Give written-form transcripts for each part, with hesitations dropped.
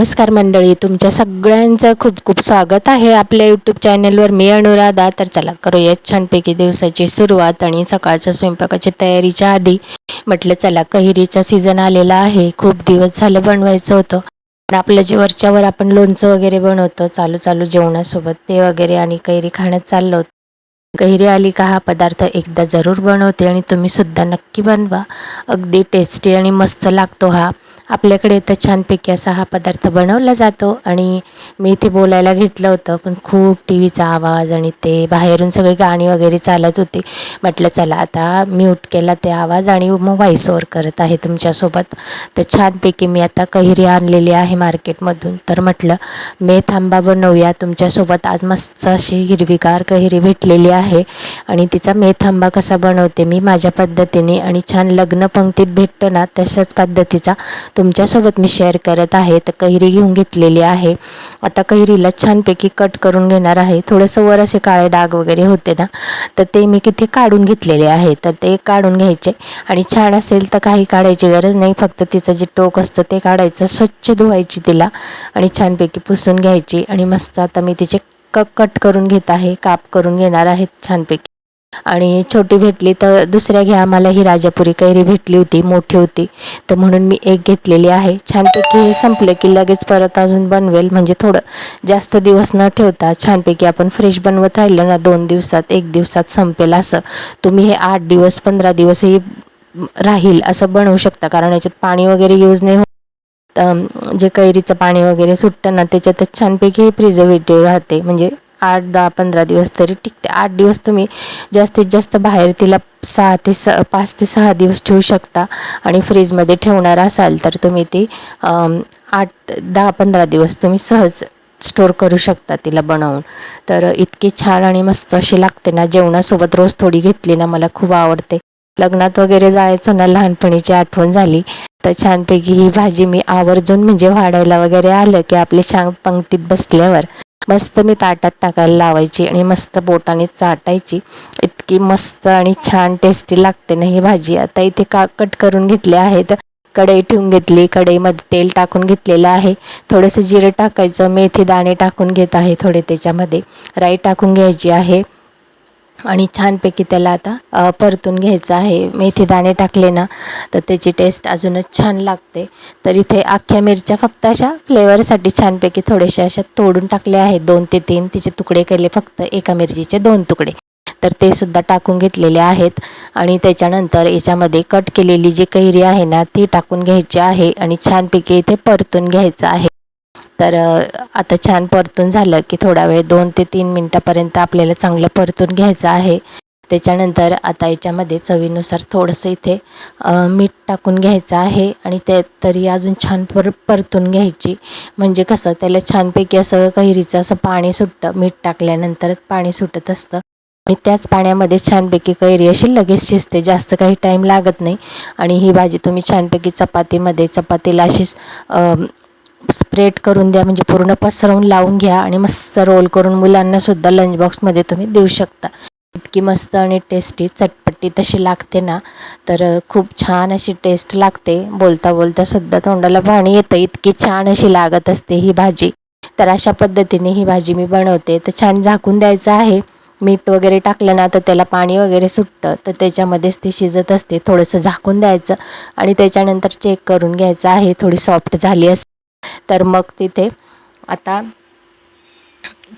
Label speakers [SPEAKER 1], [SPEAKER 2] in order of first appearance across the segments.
[SPEAKER 1] नमस्कार मंडळी, तुमच्या सगळ्यांचं खूप खूप स्वागत आहे आपल्या यूट्यूब चॅनलवर. मी अनुराधा. तर चला करूया छानपैकी दिवसाची सुरुवात. आणि सकाळच्या स्वयंपाकाची तयारीच्या आधी म्हटलं चला, कैरीचा सीझन आलेला आहे. खूप दिवस झालं बनवायचं होतं. पण आपलं जे वरच्यावर आपण लोणचं वगैरे बनवतो चालू जेवणासोबत, ते वगैरे आणि कैरी खाण्यात चाललं होतं. कैरी आली का हा पदार्थ एकदा जरूर बनवते आणि तुम्ही सुद्धा नक्की बनवा. अगदी टेस्टी आणि मस्त लागतो हा. आपल्याकडे तर छानपैकी असा हा पदार्थ बनवला जातो. आणि मी इथे बोलायला घेतलं होतं, पण खूप टी व्हीचा आवाज आणि ते बाहेरून सगळी गाणी वगैरे चालत होती. म्हटलं चला आता म्यूट केला ते आवाज आणि मग व्हॉइस ओव्हर करत आहे तुमच्यासोबत. तर छानपैकी मी आता कैरी आणलेली आहे मार्केटमधून. तर म्हटलं मेथ आंबा बनवूया तुमच्यासोबत. आज मस्त अशी हिरवीगार कैरी भेटलेली आहे आणि तिचा मेथ आंबा कसा बनवते मी माझ्या पद्धतीने, आणि छान लग्न पंक्तीत भेटतो ना तशाच पद्धतीचा तुमच्यासोबत मी शेअर करत आहे. तर कैरी घेऊन घेतलेली आहे. आता कैरीला छानपैकी कट करून घेणार आहे. थोडंसं वर असे काळे डाग वगैरे होते ना, तर ते मी किती काढून घेतलेले आहे. तर ते काढून घ्यायचे आणि छान असेल तर काही काढायची गरज नाही, फक्त तिचं जे टोक असतं ते काढायचं. स्वच्छ धुवायची तिला आणि छानपैकी पुसून घ्यायची. आणि मस्त आता मी तिचे कट करून घेत आहे, काप करून घेणार आहेत छानपैकी. आणि छोटी भेटली तर दुसऱ्या घ्या. मला ही राजापुरी कैरी भेटली होती, मोठी होती, तर म्हणून मी एक घेतलेली आहे. छानपैकी हे संपलं की लगेच परत अजून बनवेल, म्हणजे थोडं जास्त दिवस न ठेवता छानपैकी आपण फ्रेश बनवत राहिलं ना, 2 दिवसात 1 दिवसात संपेल असं. तुम्ही हे 8 दिवस 15 दिवसही राहील असं बनवू शकता, कारण याच्यात पाणी वगैरे यूज नाही होत. जे कैरीचं पाणी वगैरे सुटतं ना त्याच्यातच छानपैकी प्रिझर्वेटिव्ह राहते, म्हणजे 8 10 15 दिवस तरी टिकते. 8 दिवस तुम्ही जास्तीत जास्त बाहेर तिला 5 ते 6 दिवस ठेवू शकता. आणि फ्रीजमध्ये ठेवणार असाल तर तुम्ही ती 8 10 15 दिवस तुम्ही सहज स्टोर करू शकता तिला बनवून. तर इतकी छान आणि मस्त अशी लागते ना, जेवणासोबत रोज थोडी घेतली ना मला खूप आवडते. लग्नात वगैरे जायचं ना, लहानपणीची आठवण झाली. तर छानपैकी ही भाजी मी आवर्जून, म्हणजे वाढायला वगैरे आलं की आपली छान पंक्तीत बसल्यावर मस्त मी ताटात टाकायला लावायची आणि मस्त बोटाने चाटायची. इतकी मस्त आणि छान टेस्टी लागते ना ही भाजी. आता इथे कट करून घेतले आहेत. कढई ठेवून घेतली. कढईमध्ये तेल टाकून घेतलेलं आहे. थोडंसं जिरं टाकायचं, मेथी दाणे टाकून घेत आहे थोडे, त्याच्यामध्ये राई टाकून घ्यायची आहे आणि छानपैकी त्याला आता परतून घ्यायचं आहे. मेथी दाणे टाकले ना तर त्याची टेस्ट अजूनच छान लागते. तर इथे अख्ख्या मिरच्या फक्त अशा फ्लेवरसाठी छानपैकी थोडेसे अशा तोडून टाकले आहेत, 2 ते 3 तिचे तुकडे केले, फक्त एका मिरचीचे 2 तुकडे. तर ते सुद्धा टाकून घेतलेले आहेत. आणि त्याच्यानंतर याच्यामध्ये कट केलेली जी कैरी आहे ना ती टाकून घ्यायची आहे आणि छानपैकी इथे परतून घ्यायचं आहे. तर आता छान परतून झालं की थोडा वेळ 2 ते 3 मिनटापर्यंत आपल्याला चांगलं परतून घ्यायचं आहे. त्याच्यानंतर आता याच्यामध्ये चवीनुसार थोडंसं इथे मीठ टाकून घ्यायचं आहे आणि ते तरी अजून छान परतून घ्यायची. म्हणजे कसं त्याला छानपैकी असं कैरीचं असं पाणी सुटतं, मीठ टाकल्यानंतरच पाणी सुटत असतं. आणि त्याच पाण्यामध्ये छानपैकी कैरी अशी लगेच शिजते, जास्त काही टाईम लागत नाही. आणि ही भाजी तुम्ही छानपैकी चपातीला अशीच स्प्रेड करून द्या, म्हणजे पूर्ण पसरवून लावून घ्या आणि मस्त रोल करून मुलांनासुद्धा लंच बॉक्समध्ये तुम्ही देऊ शकता. इतकी मस्त आणि टेस्टी चटपटी तशी लागते ना, तर खूप छान अशी टेस्ट लागते. बोलता बोलता सुद्धा तोंडाला पाणी येतं, इतकी छान अशी लागत असते ही भाजी. तर अशा पद्धतीने ही भाजी मी बनवते. तर छान झाकून द्यायचं आहे. मीठ वगैरे टाकलं ना तर त्याला पाणी वगैरे सुटतं, तर त्याच्यामध्येच ती शिजत असते. थोडंसं झाकून द्यायचं आणि त्याच्यानंतर चेक करून घ्यायचं आहे. थोडी सॉफ्ट झाली असते तर मग तिथे आता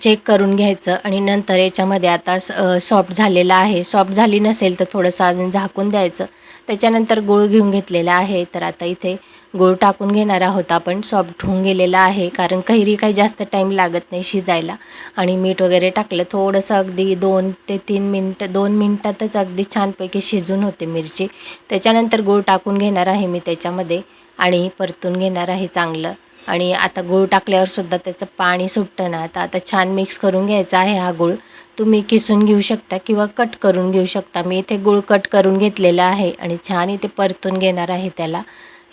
[SPEAKER 1] चेक करून घ्यायचं आणि नंतर याच्यामध्ये आता सॉफ्ट झालेलं आहे. सॉफ्ट झाली नसेल तर थोडंसं अजून झाकून द्यायचं. त्याच्यानंतर गूळ घेऊन घेतलेला आहे. तर आता इथे गूळ टाकून घेणार आहोत आपण. सॉफ्ट होऊन गेलेला आहे, कारण कैरी काही जास्त टाईम लागत नाही शिजायला. आणि मीठ वगैरे टाकलं थोडंसं, अगदी 2 ते 3 मिनटं, 2 मिनटातच अगदी छानपैकी शिजून होते मिरची. त्याच्यानंतर गूळ टाकून घेणार आहे मी त्याच्यामध्ये आणि परतून घेणार आहे चांगलं. आणि आता गूळ टाकल्यावर सुद्धा त्याचं पाणी सुटतं ना, तर आता छान मिक्स करून घ्यायचा आहे हा गूळ. तुम्ही किसून घेऊ शकता किंवा कट करून घेऊ शकता. मी इथे गूळ कट करून घेतलेला आहे आणि छान इथे परतून घेणार आहे त्याला.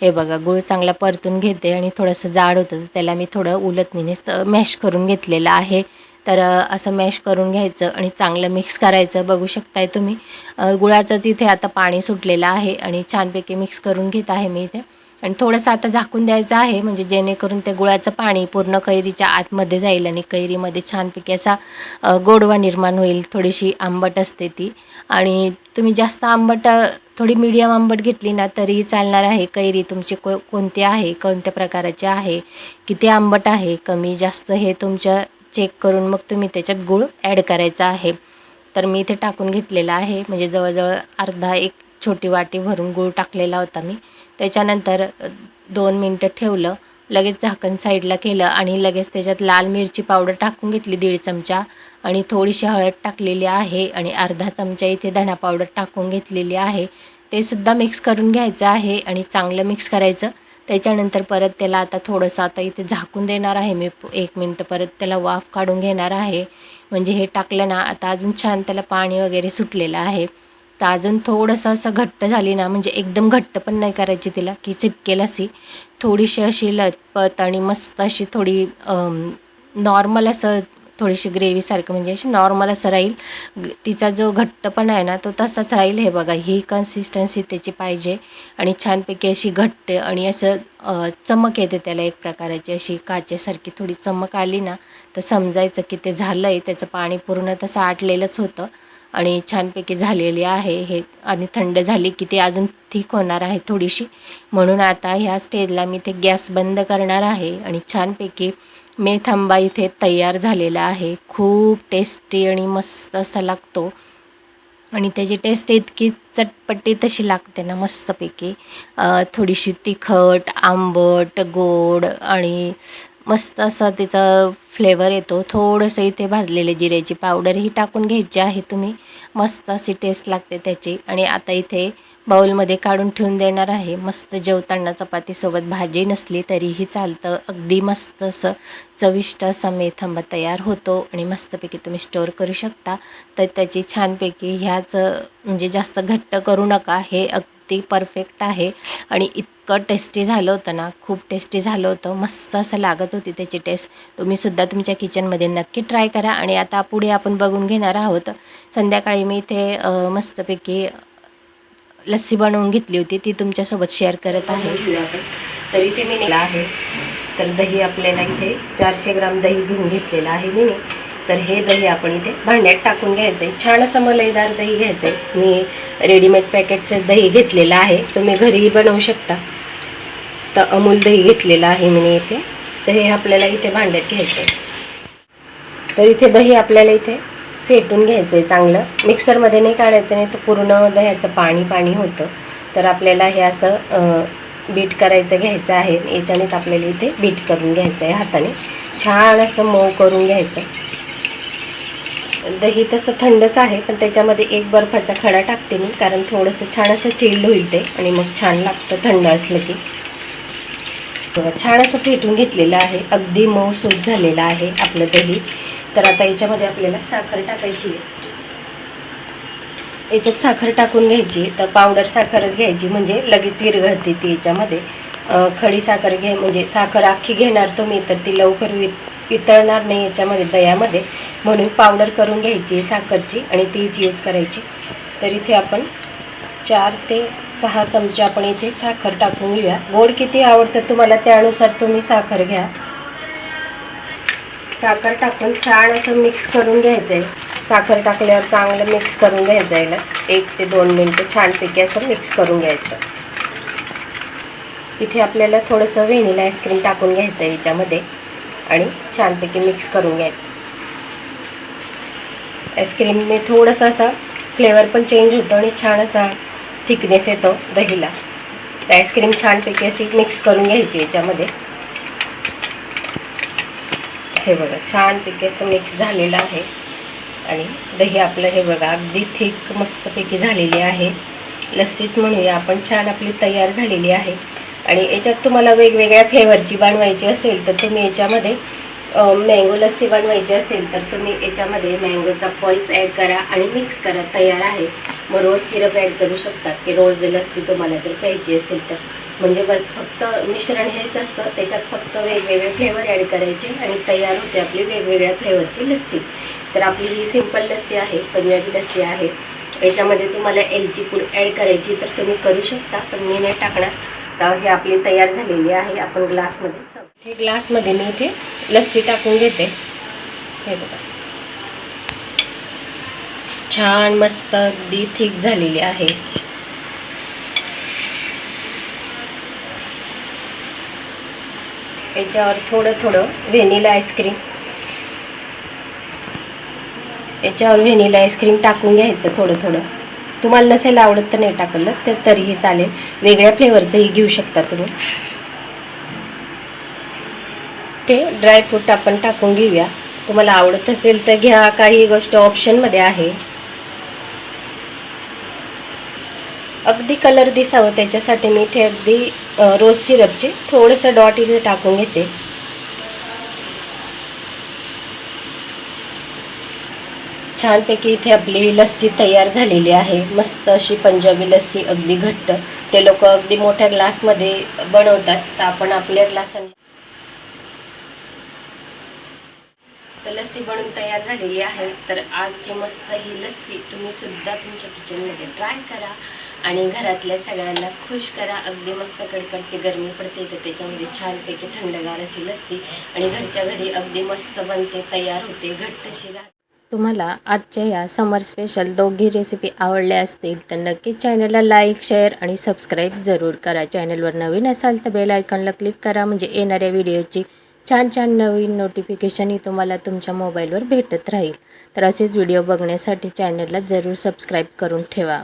[SPEAKER 1] हे बघा, गूळ चांगला परतून घेते आणि थोडंसं जाड होतं तर त्याला मी थोडं उलटणीनेच मॅश करून घेतलेलं आहे. तर असं मॅश करून घ्यायचं आणि चांगलं मिक्स करायचं. बघू शकताय तुम्ही गुळाचंच इथे आता पाणी सुटलेलं आहे आणि छानपैकी मिक्स करून घेत आहे मी इथे. आणि थोडंसं आता झाकून द्यायचं आहे, म्हणजे जेणेकरून त्या गुळाचं पाणी पूर्ण कैरीच्या आतमध्ये जाईल आणि कैरीमध्ये छानपैकी असा गोडवा निर्माण होईल. थोडीशी आंबट असते ती, आणि तुम्ही जास्त आंबट थोडी मीडियम आंबट घेतली ना तरीही चालणार आहे. कैरी तुमची कोणती आहे, कोणत्या प्रकाराची आहे, किती आंबट आहे, कमी जास्त हे तुमच्या चेक करून मग तुम्ही त्याच्यात गूळ ॲड करायचा आहे. तर मी इथे टाकून घेतलेला आहे, म्हणजे जवळजवळ अर्धा एक छोटी वाटी भरून गूळ टाकलेला होता मी. त्याच्यानंतर 2 मिनटं ठेवलं, लगेच झाकण साईडला केलं आणि लगेच त्याच्यात लाल मिरची पावडर टाकून घेतली 1.5 चमचा, आणि थोडीशी हळद टाकलेली आहे, आणि अर्धा चमचा इथे धना पावडर टाकून घेतलेली आहे. ते सुद्धा मिक्स करून घ्यायचं आहे आणि चांगलं मिक्स करायचं. त्याच्यानंतर परत त्याला आता थोडंसं आता इथे झाकून देणार आहे मी 1 मिनटं, परत त्याला वाफ काढून घेणार आहे. म्हणजे हे टाकलं ना आता अजून छान त्याला पाणी वगैरे सुटलेलं आहे. तर अजून थोडंसं असं घट्ट झाली ना, म्हणजे एकदम घट्ट पण नाही करायची तिला की चिपकेल अशी, थोडीशी अशी लतपत आणि मस्त अशी थोडी नॉर्मल असं थोडीशी ग्रेव्हीसारखं, म्हणजे अशी नॉर्मल असं राहील. तिचा जो घट्टपणा आहे ना तो तसाच राहील. हे बघा, ही कन्सिस्टन्सी त्याची पाहिजे, आणि छानपैकी अशी घट्ट आणि असं चमक येते त्याला एक प्रकाराची, अशी काचेसारखी थोडी चमक आली ना तर समजायचं की ते झालं आहे. त्याचं पाणी पूर्ण तसं आटलेलंच होतं आणि छानपैकी झालेली आहे हे. आणि थंड झाली की ती अजून थिक होणार आहे थोडीशी, म्हणून आता ह्या स्टेजला मी ते गॅस बंद करणार आहे. आणि छानपैकी मेथ आंबा इथे तयार झालेला आहे. खूप टेस्टी आणि मस्त असा लागतो, आणि त्याची टेस्ट इतकी चटपटी तशी लागते ना मस्तपैकी. थोडीशी तिखट, आंबट, गोड आणि मस्त असा तिचा फ्लेवर येतो. थोडंसं इथे भाजलेले जिऱ्याची पावडरही टाकून घ्यायची आहे तुम्ही, मस्त अशी टेस्ट लागते त्याची. आणि आता इथे बाऊलमध्ये काढून ठेवून देणार आहे. मस्त जेवताना चपातीसोबत भाजी नसली तरीही चालतं. अगदी मस्त असं चविष्ट असा मेथ आंबा तयार होतो, आणि मस्तपैकी तुम्ही स्टोअर करू शकता. तर त्याची छानपैकी ह्याच म्हणजे जास्त घट्ट करू नका, हे अगदी परफेक्ट आहे. आणि इतकं टेस्टी झालं होतं ना, खूप टेस्टी झालं होतं, मस्त असं लागत होती त्याची टेस्ट. तुम्हीसुद्धा तुमच्या किचनमध्ये नक्की ट्राय करा. आणि आता पुढे आपण बघून घेणार आहोत. संध्याकाळी मी इथे मस्तपैकी लस्सी बनवून घेतली होती, ती तुमच्यासोबत शेअर करत आहे. तर इथे मी नेला आहे, तर दही आपल्याला इथे 400 ग्राम दही घेऊन घेतलेलं आहे मी. तर हे दही आपण इथे भांड्यात टाकून घ्यायचं आहे. छान असं मलईदार दही घ्यायचं आहे. मी रेडीमेड पॅकेटचंच दही घेतलेलं आहे, तुम्ही घरीही बनवू शकता. तर अमूल दही घेतलेलं आहे मी इथे. तर हे आपल्याला इथे भांड्यात घ्यायचं आहे. तर इथे दही आपल्याला इथे फेटून घ्यायचं आहे चांगलं, मिक्सरमध्ये नाही काढायचं, नाही तर पूर्ण दह्याचं पाणी पाणी होतं. तर आपल्याला हे असं बीट करायचं घ्यायचं आहे. याच्यानेच आपल्याला इथे बीट करून घ्यायचं आहे हाताने, छान असं मऊ करून घ्यायचं. दही तसं थंडच आहे, पण त्याच्यामध्ये एक बर्फाचा खडा टाकते मी, कारण थोडंसं छान असं चिल्ड होईल ते, आणि मग छान लागतं थंड असलं की. बघा, छान असं फेटून घेतलेलं आहे, अगदी मऊ सूत झालेलं आहे आपलं दही. तर आता याच्यामध्ये आपल्याला साखर टाकायची आहे. याच्यात साखर टाकून घ्यायची, तर पावडर साखरच घ्यायची, म्हणजे लगेच विरघळते ती याच्यामध्ये. खडी साखर म्हणजे साखर अख्खी घेणार तुम्ही तर ती लवकर वितळणार नाही याच्यामध्ये दह्यामध्ये, म्हणून पावडर करून घ्यायची साखरची आणि तीच यूज करायची. तर इथे आपण 4 ते 6 चमचे आपण इथे साखर टाकून घेऊया. गोड किती आवडतं तुम्हाला त्यानुसार तुम्ही साखर घ्या. साखर टाकून छान असं मिक्स करून घ्यायचं आहे. साखर टाकल्यावर चांगलं मिक्स करून घ्यायचं आहे. 1 ते 2 मिनटं छानपैकी असं मिक्स करून घ्यायचं. इथे आपल्याला थोडंसं व्हॅनिला आईस्क्रीम टाकून घ्यायचं आहे याच्यामध्ये, आणि छानपैकी मिक्स करून घ्यायचं. आईस्क्रीमने थोडंसं असा फ्लेवर पण चेंज होतो आणि छान असा थिकनेस येतो दहीला. तर आईस्क्रीम छानपैकी अशी मिक्स करून घ्यायची याच्यामध्ये. हे बघा, छानपैकी असं मिक्स झालेलं आहे, आणि दही आपलं हे बघा अगदी थिक मस्तपैकी झालेली आहे. लस्सीच म्हणूया आपण, छान आपली तयार झालेली आहे. आणि याच्यात तुम्हाला वेगवेगळ्या फ्लेवरची बनवायची असेल तर तुम्ही याच्यामध्ये मँगो लस्सी बनवायची असेल तर तुम्ही याच्यामध्ये मँगोचा पल्प ॲड करा आणि मिक्स करा, तयार आहे. मग रोज सिरप ॲड करू शकता की रोज लस्सी तुम्हाला जर प्यायची असेल तर. म्हणजे बस फक्त मिश्रण हेच असतं, त्याच्यात फक्त वेगवेगळे फ्लेवर ॲड करायचे आणि तयार होते आपली वेगवेगळ्या फ्लेवरची लस्सी. तर आपली ही सिंपल लस्सी आहे, पंजाबी लस्सी आहे. याच्यामध्ये तुम्हाला एलची पूड ॲड करायची तर तुम्ही करू शकता, पण मी नाही टाकणार. आता हे आपली तयार झालेली आहे. आपण ग्लासमध्ये हे ग्लासमध्ये मी इथे लस्सी टाकून घेते. हे बघा छान मस्त अगदी थिक झालेली आहे. याच्यावर थोडं थोडं व्हॅनिला आईस्क्रीम टाकून घ्यायचं थोडं थोडं. तुम्हाला नसेल आवडत तर नाही टाकलं तर तरीही चालेल. वेगळ्या फ्लेवरचंही घेऊ शकता तुम्ही. ते ड्रायफ्रूट आपण टाकून घेऊया. तुम्हाला आवडत असेल तर घ्या, काही गोष्ट ऑप्शनमध्ये आहे. अगदी कलर दिसावं त्याच्यासाठी मी इथे अगदी रोज सिरपचे थोडंसं डॉट इथे टाकून घेते. छानपैकी इथे आपली लस्सी तयार झालेली आहे. मस्त अशी पंजाबी लस्सी, अगदी घट्ट. ते लोक अगदी मोठ्या ग्लासमध्ये बनवतात, तर आपण आपल्या ग्लासांना. तर लस्सी बनवून तयार झालेली आहे. तर आजची मस्त ही लस्सी तुम्ही सुद्धा तुमच्या किचनमध्ये ट्राय करा आणि घरातल्या सगळ्यांना खुश करा. अगदी मस्त कडकडते, गरमी पडते तर त्याच्यामध्ये छानपैकी थंडगार अशी लस्सी आणि घरच्या घरी अगदी मस्त बनते, तयार होते, घट्टशी राहते. तुम्हाला आजच्या या समर स्पेशल दोघी रेसिपी आवडल्या असतील तर नक्कीच चॅनलला लाईक, शेअर आणि सबस्क्राईब जरूर करा. चॅनलवर नवीन असाल तर बेल आयकॉनला क्लिक करा, म्हणजे येणाऱ्या व्हिडिओची छान छान नवीन नोटिफिकेशनही तुम्हाला तुमच्या मोबाईलवर भेटत राहील. तर असेच व्हिडिओ बघण्यासाठी चॅनलला जरूर सबस्क्राईब करून ठेवा.